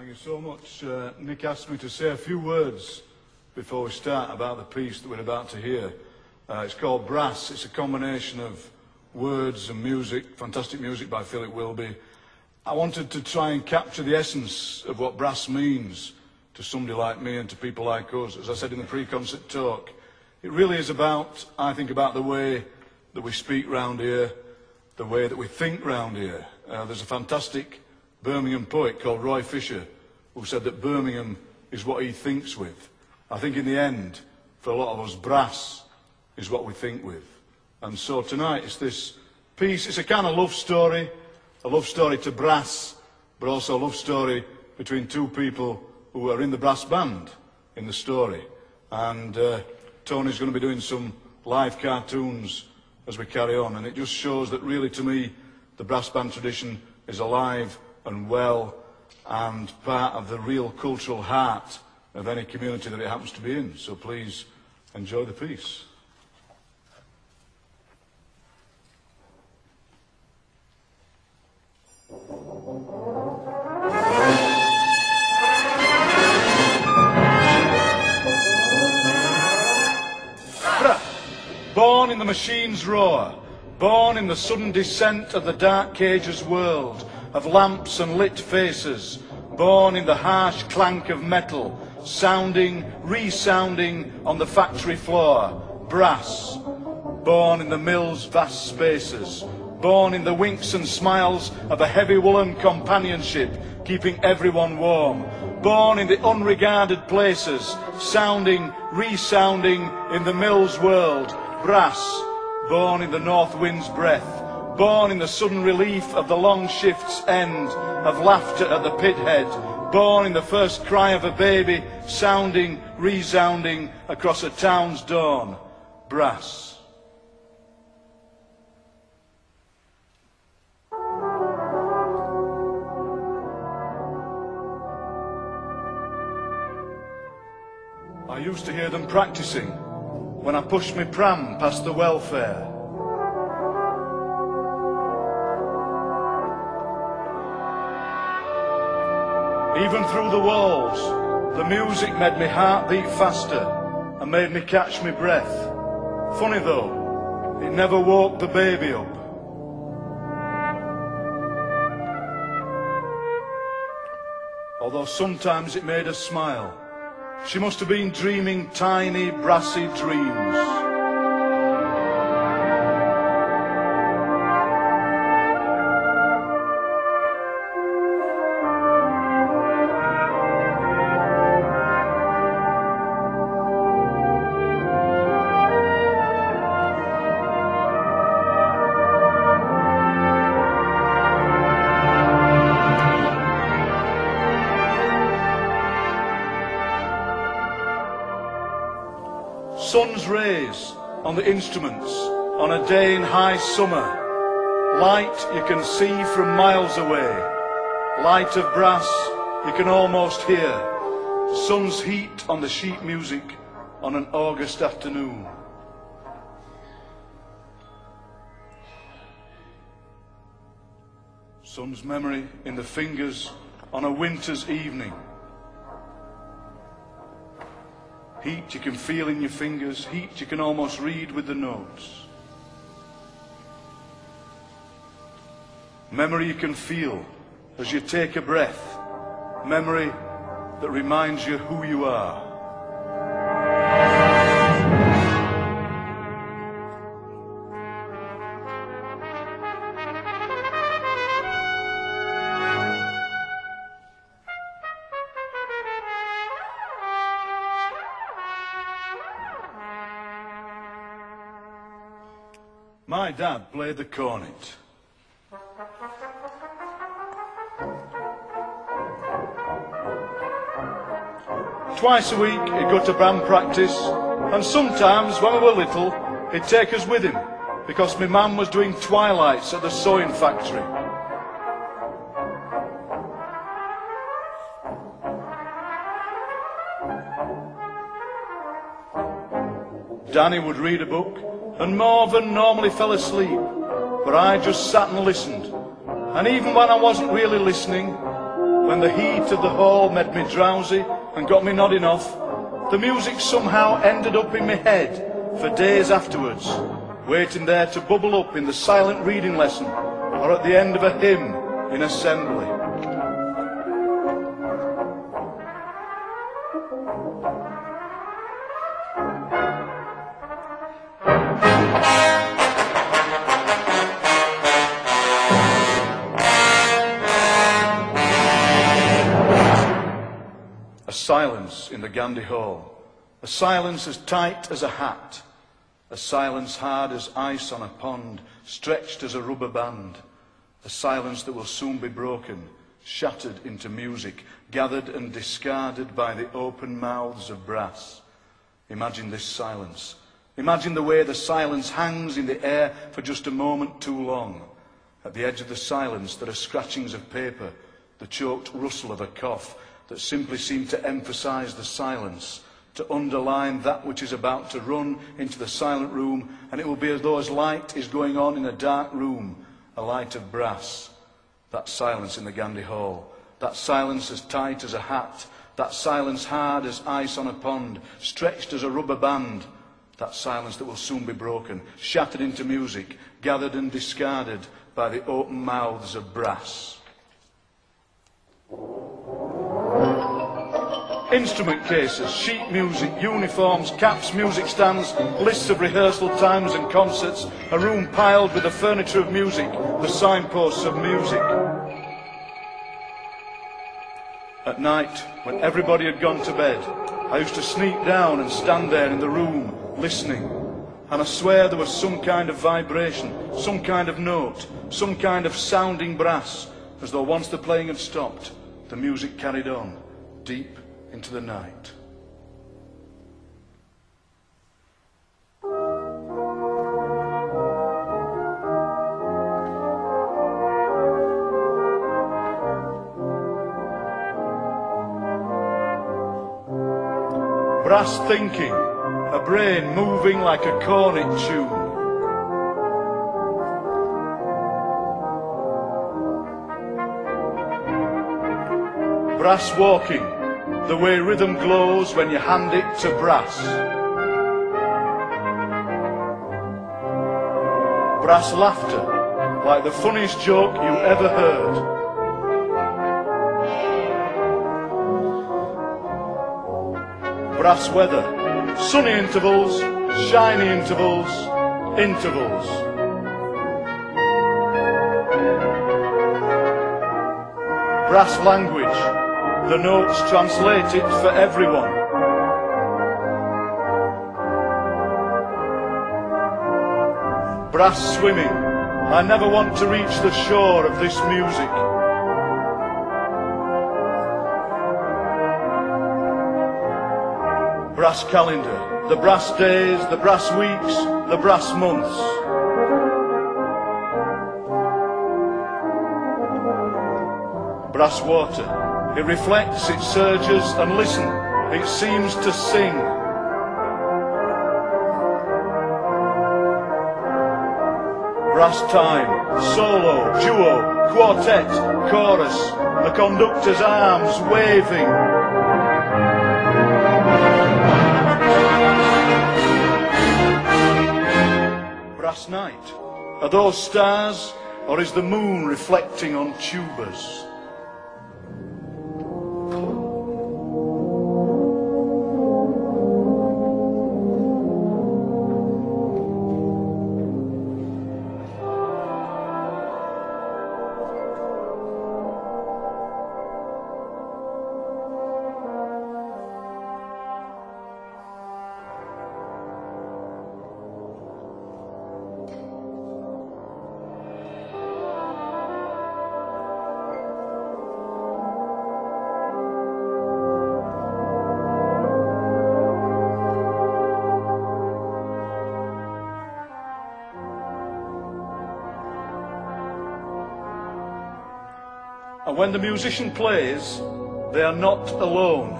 Thank you so much. Nick asked me to say a few words before we start about the piece that we're about to hear. It's called Brass. It's a combination of words and music, fantastic music by Philip Wilby. I wanted to try and capture the essence of what brass means to somebody like me and to people like us. As I said in the pre-concert talk, it really is about, I think, about the way that we speak round here, the way that we think round here. There's a fantastic Birmingham poet called Roy Fisher who said that Birmingham is what he thinks with. I think in the end, for a lot of us, brass is what we think with. And so tonight it's this piece, it's a kind of love story to brass, but also a love story between two people who are in the brass band in the story. And Tony's going to be doing some live cartoons as we carry on, and it just shows that really, to me, the brass band tradition is alive and well and part of the real cultural heart of any community that it happens to be in. So please enjoy the piece. Born in the machine's roar, born in the sudden descent of the dark cage's world, of lamps and lit faces, born in the harsh clank of metal, sounding, resounding on the factory floor, brass, born in the mill's vast spaces, born in the winks and smiles of a heavy woolen companionship, keeping everyone warm, born in the unregarded places, sounding, resounding in the mill's world, brass, born in the north wind's breath, born in the sudden relief of the long shift's end, of laughter at the pit head, born in the first cry of a baby, sounding, resounding across a town's dawn, brass. I used to hear them practicing when I pushed my pram past the welfare. Even through the walls, the music made me heart beat faster and made me catch my breath. Funny though, it never woke the baby up. Although sometimes it made her smile. She must have been dreaming tiny, brassy dreams. Sun's rays on the instruments on a day in high summer. Light you can see from miles away. Light of brass you can almost hear. Sun's heat on the sheet music on an August afternoon. Sun's memory in the fingers on a winter's evening. Heat you can feel in your fingers, heat you can almost read with the notes. Memory you can feel as you take a breath. Memory that reminds you who you are. My dad played the cornet. Twice a week he'd go to band practice, and sometimes when we were little he'd take us with him because my mum was doing twilights at the sewing factory. Danny would read a book, and Marvin normally fell asleep, but I just sat and listened. And even when I wasn't really listening, when the heat of the hall made me drowsy and got me nodding off, the music somehow ended up in my head for days afterwards, waiting there to bubble up in the silent reading lesson or at the end of a hymn in assembly. A silence in the Gandhi Hall, a silence as tight as a hat, a silence hard as ice on a pond, stretched as a rubber band, a silence that will soon be broken, shattered into music, gathered and discarded by the open mouths of brass. Imagine this silence. Imagine the way the silence hangs in the air for just a moment too long. At the edge of the silence there are scratchings of paper, the choked rustle of a cough that simply seem to emphasize the silence, to underline that which is about to run into the silent room, and it will be as though as light is going on in a dark room, a light of brass. That silence in the Gandhi Hall, that silence as tight as a hat, that silence hard as ice on a pond, stretched as a rubber band, that silence that will soon be broken, shattered into music, gathered and discarded by the open mouths of brass. Instrument cases, sheet music, uniforms, caps, music stands, lists of rehearsal times and concerts, a room piled with the furniture of music, the signposts of music. At night, when everybody had gone to bed, I used to sneak down and stand there in the room, listening. And I swear there was some kind of vibration, some kind of note, some kind of sounding brass, as though once the playing had stopped, the music carried on, deep into the night. Brass thinking, a brain moving like a cornet tune. Brass walking, the way rhythm glows when you hand it to brass. Brass laughter, like the funniest joke you ever heard. Brass weather, sunny intervals, shiny intervals, intervals. Brass language, the notes translated for everyone. Brass swimming, I never want to reach the shore of this music. Brass calendar, the brass days, the brass weeks, the brass months. Brass water, it reflects, it surges, and listen, it seems to sing. Brass time, solo, duo, quartet, chorus, the conductor's arms waving. Brass night, are those stars, or is the moon reflecting on tubas? And when the musician plays, they are not alone.